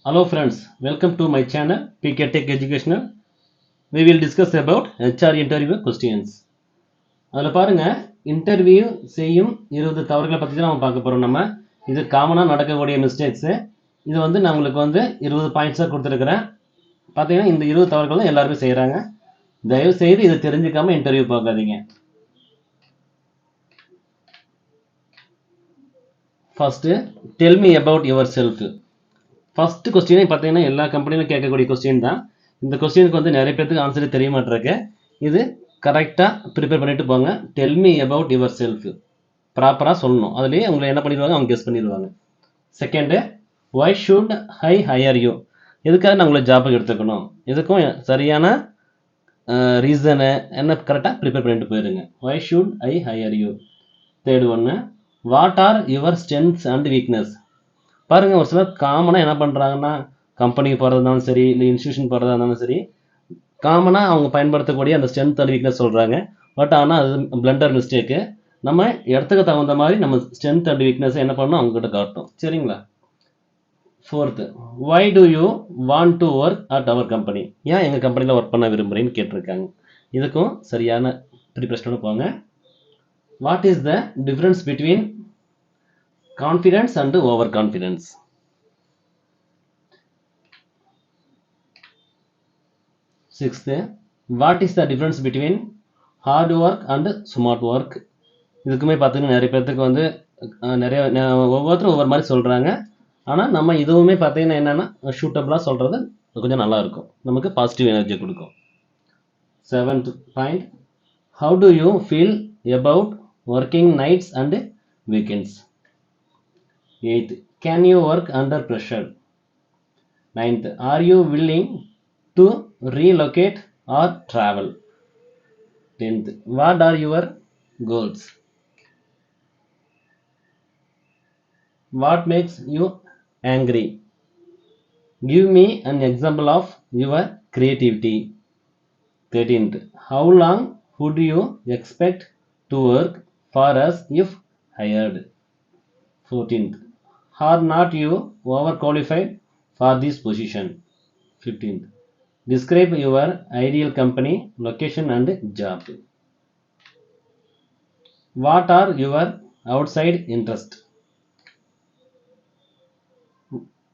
Hello friends, welcome to my channel pktecheducational. We will discuss about HR interview questions. அதில் பாருங்க interview செய்யும் 20 தவறுகளை பற்றி தான் நம்ம பார்க்க போகிறோம். நம்ம இது காமனாக நடக்கக்கூடிய மிஸ்டேக்ஸு. இது நான் உங்களுக்கு 20 பாயிண்ட்ஸாக கொடுத்துருக்குறேன். பார்த்தீங்கன்னா இந்த 20 தவறுகள் தான் எல்லாருமே செய்கிறாங்க. தயவு செய்து இதை தெரிஞ்சுக்காமல் இன்டர்வியூ பார்க்காதீங்க. First tell me about yourself. First கொஸ்டினே பார்த்தீங்கன்னா எல்லா கம்பெனிலும் கேட்கக்கூடிய கொஸ்டின் தான். இந்த கொஸ்டினுக்கு நிறைய பேருக்கு ஆன்சரே தெரிய மாட்டிருக்கு. இது கரெக்டாக ப்ரிப்பேர் பண்ணிட்டு போங்க. Del me about your self ப்ராப்பராக சொல்லணும். அதுலேயே உங்களை என்ன பண்ணிடுவாங்க, அவங்க கெஸ் பண்ணிடுவாங்க. Second, Y should I hire you. எதுக்காக நான் உங்களை ஜாபுக்கு எடுத்துக்கணும், இதுக்கும் சரியான ரீசனை என்ன கரெக்டாக ப்ரிப்பேர் பண்ணிட்டு போயிருங்க. Why should I hire you. Third ஒன்று, what are your strengths and weakness. பாருங்க, ஒரு சிலர் காமனாக என்ன பண்ணுறாங்கன்னா, கம்பெனிக்கு போகிறதா இருந்தாலும் சரி, இல்லை இன்ஸ்டியூஷன் போகிறதா இருந்தாலும் சரி, காமனாக அவங்க பயன்படுத்தக்கூடிய அந்த ஸ்ட்ரென்த் அண்ட் வீக்னஸ் சொல்கிறாங்க. பட் ஆனால் அது பிளண்டர் மிஸ்டேக்கு. நம்ம இடத்துக்கு தகுந்த மாதிரி நம்ம ஸ்ட்ரென்த் அண்ட் வீக்னஸ் என்ன பண்ணணும் அவங்ககிட்ட காட்டும். சரிங்களா? Fourth, why do you want to work at our company. ஏன் எங்கள் கம்பெனியில் ஒர்க் பண்ண விரும்புகிறேன்னு கேட்டிருக்காங்க. இதுக்கும் சரியான ப்ரிப்ரேஷனோட போங்க. What is the difference between confidence and over confidence. Sixth, what is the difference between hard work and smart work. இதுக்குமே பார்த்தீங்கன்னா நிறைய பேர்த்துக்கு நிறைய ஒவ்வொருத்தரும் ஒவ்வொரு மாதிரி சொல்கிறாங்க. ஆனால் நம்ம இதுவுமே பார்த்தீங்கன்னா என்னென்னா ஷூட்டபுளாக சொல்கிறது கொஞ்சம் நல்லாயிருக்கும், நமக்கு பாசிட்டிவ் எனர்ஜி கொடுக்கும். Seventh point, how do you feel about working nights and weekends. Eighth, can you work under pressure? Ninth, are you willing to relocate or travel? 10th, what are your goals? What makes you angry? Give me an example of your creativity. 13th, how long would you expect to work for us if hired? 14th, are not you overqualified for this position? 15th, describe your ideal company, location and job. What are your outside interests?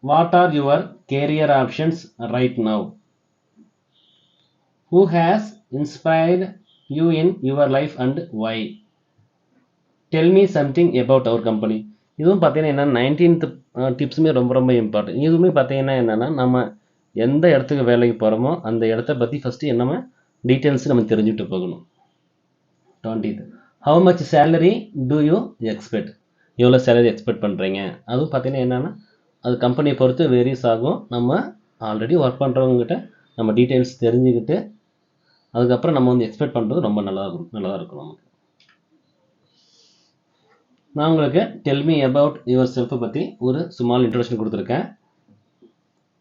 What are your career options right now? Who has inspired you in your life and why? Tell me something about our company. இதுவும் பார்த்தீங்கன்னா என்ன 19th டிப்ஸுமே ரொம்ப ரொம்ப important. இதுவுமே பார்த்தீங்கன்னா என்னென்னா, நம்ம எந்த இடத்துக்கு வேலைக்கு போகிறோமோ அந்த இடத்த பற்றி ஃபஸ்ட்டு என்னமே டீட்டெயில்ஸ் நம்ம தெரிஞ்சுட்டு போகணும். 20th, how much salary do you expect. எவ்வளோ சேலரி எக்ஸ்பெக்ட் பண்ணுறீங்க. அதுவும் பார்த்தீங்கன்னா என்னென்னா அது கம்பெனியை பொறுத்து வேரியஸ் ஆகும். நம்ம ஆல்ரெடி ஒர்க் பண்ணுறவங்ககிட்ட நம்ம டீட்டெயில்ஸ் தெரிஞ்சுக்கிட்டு அதுக்கப்புறம் நம்ம எக்ஸ்பெக்ட் பண்ணுறது ரொம்ப நல்லா இருக்கும் நமக்கு. நான் உங்களுக்கு டெல் மீ அபவுட் யுவர் செல்ஃபை பற்றி ஒரு ஸ்மால் இன்ட்ரோடக்ஷன் கொடுத்துருக்கேன்.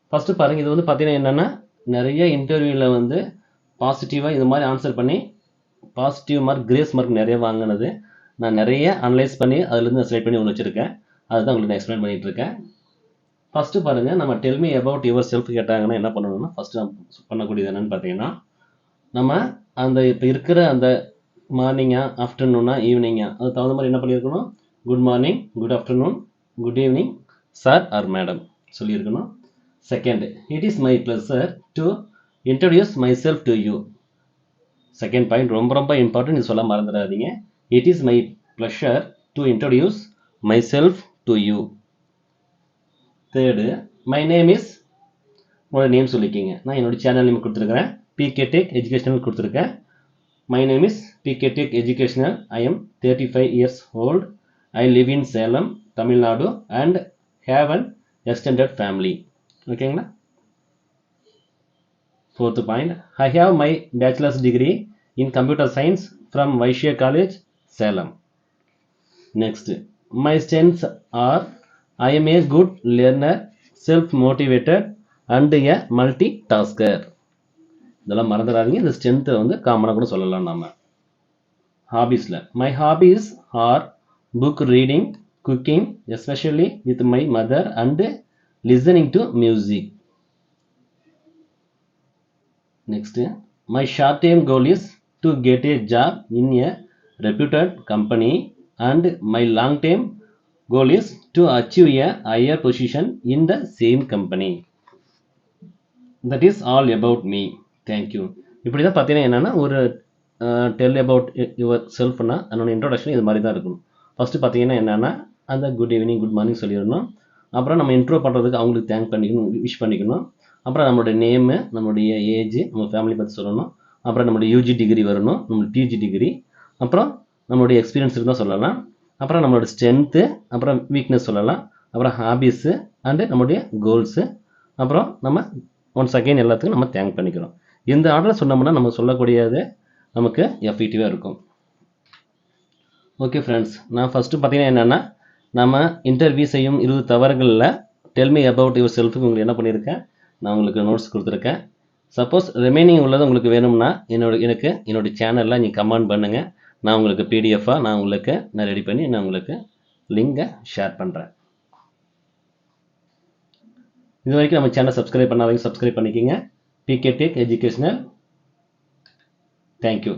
ஃபஸ்ட்டு பாருங்கள், இது பார்த்தீங்கன்னா என்னென்னா நிறைய இன்டர்வியூவில் பாசிட்டிவாக இது மாதிரி ஆன்சர் பண்ணி பாசிட்டிவ் மார்க், கிரேஸ் மார்க் நிறைய வாங்கினது நான் நிறைய அனலைஸ் பண்ணி அதுலேருந்து செலக்ட் பண்ணி ஒன்று வச்சுருக்கேன். அதுதான் உங்களுக்கு நான் எக்ஸ்பிளைன் பண்ணிகிட்டு இருக்கேன். ஃபஸ்ட்டு பாருங்கள், நம்ம del me about your self கேட்டாங்கன்னா என்ன பண்ணணும்னா, ஃபஸ்ட்டு நம்ம பண்ணக்கூடியது என்னென்னு பார்த்தீங்கன்னா, நம்ம அந்த இப்போ இருக்கிற அந்த மார்னிங்கா, ஆஃப்டர்நூனா, ஈவினிங்கா, அது தகுந்த மாதிரி என்ன பண்ணியிருக்கணும், good morning, good afternoon, good evening, sir or madam சொல்லியிருக்கணும். Second, it is my pleasure to introduce myself to you. Second point ரொம்ப ரொம்ப இம்பார்ட்டன்ட், இது சொல்ல மறந்துடாதீங்க. It is my pleasure to introduce myself to you. Third, my name is, உங்களோட name சொல்லிக்கிங்க. நான் என்னோட சேனல் நேம் கொடுத்துருக்கிறேன், pktecheducational எஜுகேஷனல் கொடுத்துருக்கேன். My name is pktecheducational. I am 35 years old. I live in Salem, Tamil Nadu and have an extended family. ஓகேங்களா? Fourth point, I have my bachelor's degree in computer science from Vaishya College, Salem. Next, my strengths are I am a good learner, self-motivated and a multitasker. இதெல்லாம் மறந்துடாதீங்க. இந்த ஸ்ட்ரென்த்தை காமனாக கூட சொல்லலாம். நம்ம ஹாபீஸில் my hobbies are book reading, cooking, especially with my mother and listening to music. Next, my short-term goal is to get a job in a reputed company, and my long-term goal is to achieve a higher position in the same company. That is all about me. Thank you. இப்படி தான் பார்த்தீங்கன்னா என்னன்னா ஒரு tell about your செல்ஃப்னா அதனோட introduction இது மாதிரி தான் இருக்கும். ஃபர்ஸ்ட் பார்த்தீங்கன்னா என்னன்னா அந்த குட் ஈவினிங் குட் மார்னிங் சொல்லிடணும். அப்புறம் நம்ம இன்ட்ரோ பண்ணுறதுக்கு அவங்களுக்கு தேங்க் பண்ணிக்கணும், விஷ் பண்ணிக்கணும். அப்புறம் நம்மளுடைய நேமு, நம்மளுடைய ஏஜ், நம்ம ஃபேமிலி பற்றி சொல்லணும். அப்புறம் நம்மளுடைய யூஜி டிகிரி வரணும், நம்மளுடைய பிஜி டிகிரி, அப்புறம் நம்மளுடைய எக்ஸ்பீரியன்ஸ் இருந்தால் சொல்லலாம். அப்புறம் நம்மளோட ஸ்ட்ரென்த்து, அப்புறம் வீக்னஸ் சொல்லலாம். அப்புறம் ஹாபிஸு அண்டு நம்மளுடைய கோல்ஸு. அப்புறம் நம்ம ஒன்ஸ் அகைன் எல்லாத்துக்கும் நம்ம தேங்க் பண்ணிக்கிறோம். இந்த ஆர்டரில் சொன்னோம்னா நம்ம சொல்லக்கூடியது நமக்கு எஃபெக்டிவாக இருக்கும். ஓகே ஃப்ரெண்ட்ஸ், நான் ஃபஸ்ட்டு பார்த்தீங்கன்னா என்னென்னா நம்ம இன்டர்வியூ செய்யும் 20 தவறுகளில் டெல் மீ அபவுட் யுவர் செல்ஃபுக்கு உங்களுக்கு என்ன பண்ணியிருக்கேன், நான் உங்களுக்கு நோட்ஸ் கொடுத்துருக்கேன். சப்போஸ் ரிமைனிங் உள்ளது உங்களுக்கு வேணும்னா என்னோட சேனலில் நீங்கள் கமெண்ட் பண்ணுங்கள். நான் உங்களுக்கு பிடிஎஃபாக நான் ரெடி பண்ணி நான் உங்களுக்கு லிங்கை ஷேர் பண்ணுறேன். இது வரைக்கும் நம்ம சேனல் சப்ஸ்கிரைப் பண்ணாதவங்க சப்ஸ்கிரைப் பண்ணிக்கோங்க. PK Tech Educational. Thank you.